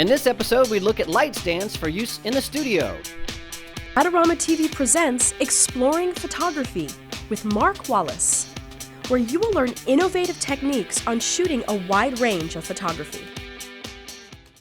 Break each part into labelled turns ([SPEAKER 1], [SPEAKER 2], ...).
[SPEAKER 1] In this episode, we look at light stands for use in the studio.
[SPEAKER 2] AdoramaTV presents Exploring Photography with Mark Wallace, where you will learn innovative techniques on shooting a wide range of photography.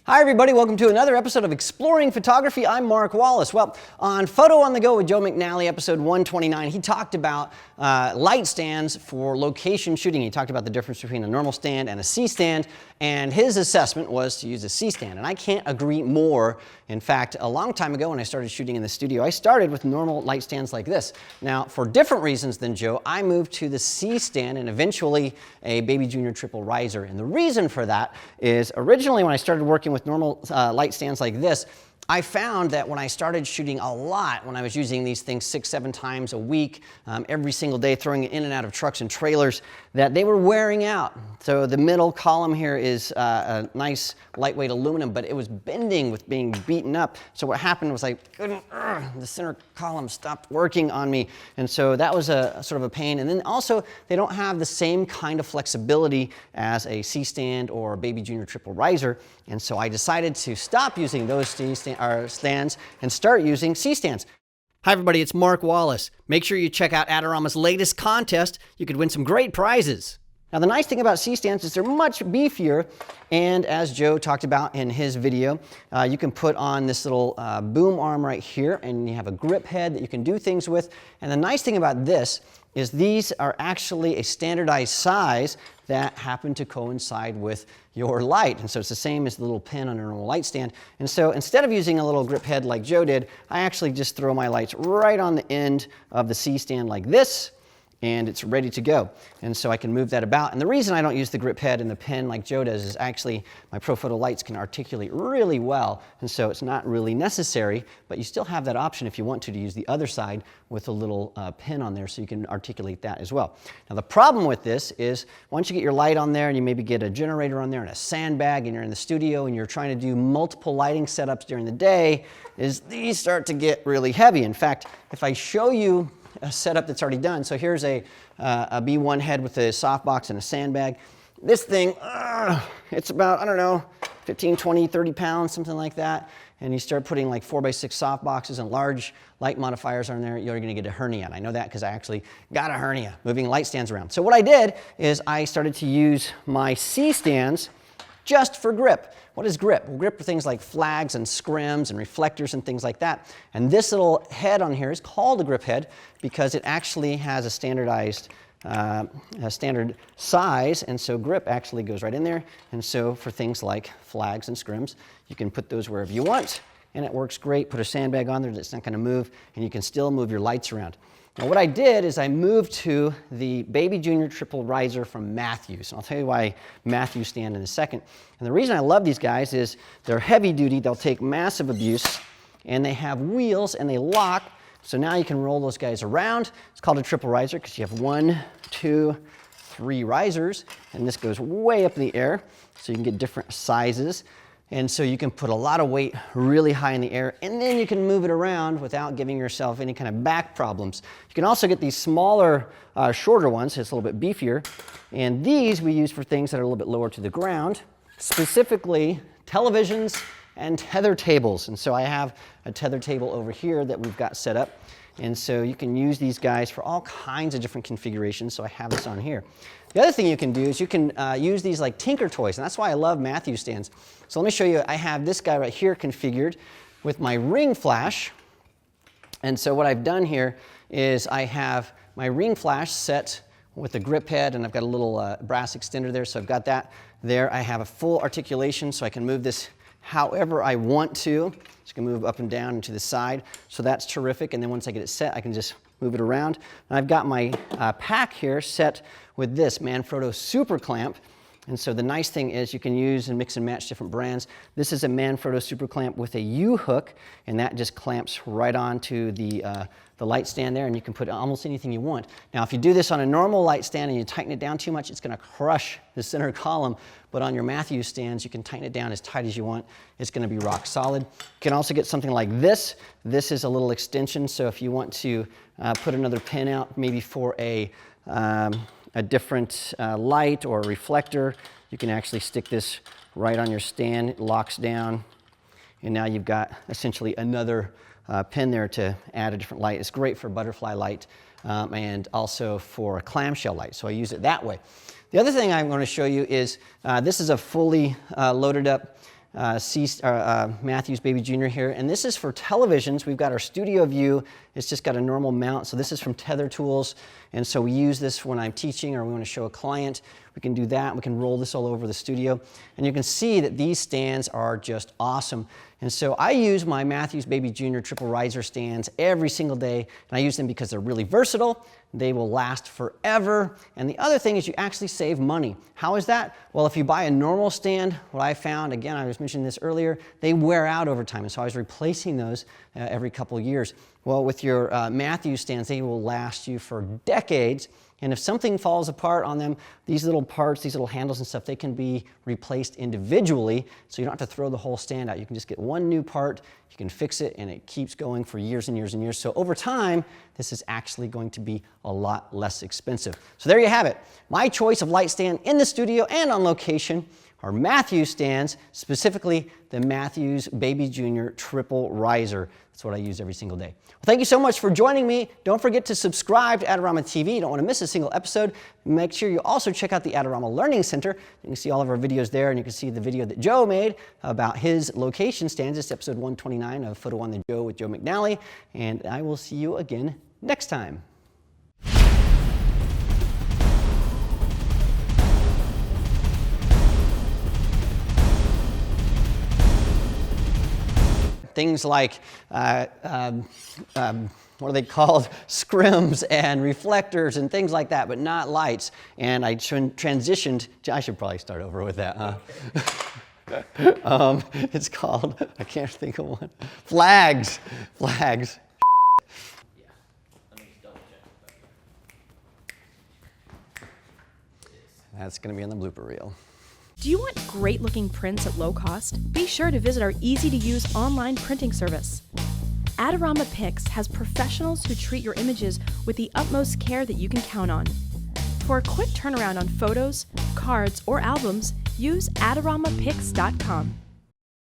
[SPEAKER 1] Hi everybody, welcome to another episode of Exploring Photography. I'm Mark Wallace. Well, on Photo on the Go with Joe McNally, episode 129, he talked about light stands for location shooting. He talked about the difference between a normal stand and a C stand, and his assessment was to use a C stand, and I can't agree more. In fact, a long time ago when I started shooting in the studio, I started with normal light stands like this. Now, for different reasons than Joe, I moved to the C stand and eventually a Baby Junior triple riser, and the reason for that is originally when I started working with normal light stands like this, I found that when I started shooting a lot, when I was using these things 6-7 times a week, every single day, throwing it in and out of trucks and trailers, that they were wearing out. So the middle column here is a nice lightweight aluminum, but it was bending with being beaten up. So what happened was the center column stopped working on me. And so that was a sort of a pain. And then also, they don't have the same kind of flexibility as a C stand or a Baby Junior triple riser. And so I decided to stop using those stands and start using C stands. Hi everybody, it's Mark Wallace. Make sure you check out Adorama's latest contest. You could win some great prizes. Now the nice thing about C stands is they're much beefier, and as Joe talked about in his video, you can put on this little boom arm right here, and you have a grip head that you can do things with. And the nice thing about this is these are actually a standardized size that happen to coincide with your light. And so it's the same as the little pin on a normal light stand. And so instead of using a little grip head like Joe did, I actually just throw my lights right on the end of the C stand like this, and it's ready to go. And so I can move that about. And the reason I don't use the grip head and the pin like Joe does is actually my ProPhoto lights can articulate really well, and so it's not really necessary, but you still have that option if you want to use the other side with a little pin on there so you can articulate that as well. Now the problem with this is once you get your light on there and you maybe get a generator on there and a sandbag and you're in the studio and you're trying to do multiple lighting setups during the day, is these start to get really heavy. In fact, if I show you a setup that's already done. So here's a B1 head with a softbox and a sandbag. This thing, it's about, I don't know, 15, 20, 30 pounds, something like that. And you start putting like 4x6 softboxes and large light modifiers on there, you're going to get a hernia. And I know that because I actually got a hernia moving light stands around. So what I did is I started to use my C stands just for grip. What is grip? Well, grip are things like flags and scrims and reflectors and things like that. And this little head on here is called a grip head because it actually has a standardized standard size, and so grip actually goes right in there. And so for things like flags and scrims, you can put those wherever you want, and it works great. Put a sandbag on there that's not going to move, and you can still move your lights around. Now what I did is I moved to the Baby Junior triple riser from Matthews. And I'll tell you why Matthews stand in a second. And the reason I love these guys is they're heavy duty, they'll take massive abuse, and they have wheels and they lock. So now you can roll those guys around. It's called a triple riser because you have 1, 2, 3 risers, and this goes way up in the air, so you can get different sizes. And so you can put a lot of weight really high in the air, and then you can move it around without giving yourself any kind of back problems. You can also get these smaller, shorter ones. It's a little bit beefier. And these we use for things that are a little bit lower to the ground, specifically televisions and tether tables. And so I have a tether table over here that we've got set up. And so you can use these guys for all kinds of different configurations. So I have this on here. The other thing you can do is you can use these like Tinker Toys, and that's why I love Matthews stands. So let me show you, I have this guy right here configured with my ring flash. And so what I've done here is I have my ring flash set with the grip head, and I've got a little brass extender there, so I've got that there. I have a full articulation, so I can move this however I want to. So I can move up and down and to the side, so that's terrific. And then once I get it set, I can just move it around. And I've got my pack here set with this Manfrotto super clamp. And so the nice thing is you can use and mix and match different brands. This is a Manfrotto super clamp with a U-hook, and that just clamps right onto the light stand there, and you can put almost anything you want. Now, if you do this on a normal light stand and you tighten it down too much, it's going to crush the center column. But on your Matthews stands, you can tighten it down as tight as you want. It's going to be rock solid. You can also get something like this. This is a little extension, so if you want to put another pin out, maybe for a different light or a reflector, you can actually stick this right on your stand, it locks down, and now you've got essentially another pin there to add a different light. It's great for butterfly light and also for a clamshell light, so I use it that way. The other thing I'm going to show you is this is a fully loaded up Matthews Baby Jr. here, and this is for televisions. We've got our studio view. It's just got a normal mount, so this is from Tether Tools, and so we use this when I'm teaching or we want to show a client. We can do that. We can roll this all over the studio, and you can see that these stands are just awesome. And so I use my Matthews Baby Jr. triple riser stands every single day, and I use them because they're really versatile. They will last forever. And the other thing is you actually save money. How is that? Well, if you buy a normal stand, what I found, again, I was mentioning this earlier, they wear out over time. And so I was replacing those every couple of years. Well, with your Matthews stands, they will last you for decades. And if something falls apart on them, these little parts, these little handles and stuff, they can be replaced individually, so you don't have to throw the whole stand out. You can just get one new part, you can fix it, and it keeps going for years and years and years. So over time, this is actually going to be a lot less expensive. So there you have it. My choice of light stand in the studio and on location are Matthews stands, specifically the Matthews Baby Jr. Triple Riser. That's what I use every single day. Well, thank you so much for joining me. Don't forget to subscribe to Adorama TV. You don't want to miss a single episode. Make sure you also check out the Adorama Learning Center. You can see all of our videos there, and you can see the video that Joe made about his location stands. It's episode 129 of Photo on the Go with Joe McNally, and I will see you again next time. Things like, what are they called? Scrims and reflectors and things like that, but not lights. And I transitioned to, I should probably start over with that, huh? It's called, I can't think of one. Flags. Flags.
[SPEAKER 3] Yeah. Let me double check.
[SPEAKER 1] That's going to be on the blooper reel.
[SPEAKER 2] Do you want great looking prints at low cost? Be sure to visit our easy to use online printing service. Adorama Pix has professionals who treat your images with the utmost care that you can count on. For a quick turnaround on photos, cards, or albums, use AdoramaPix.com.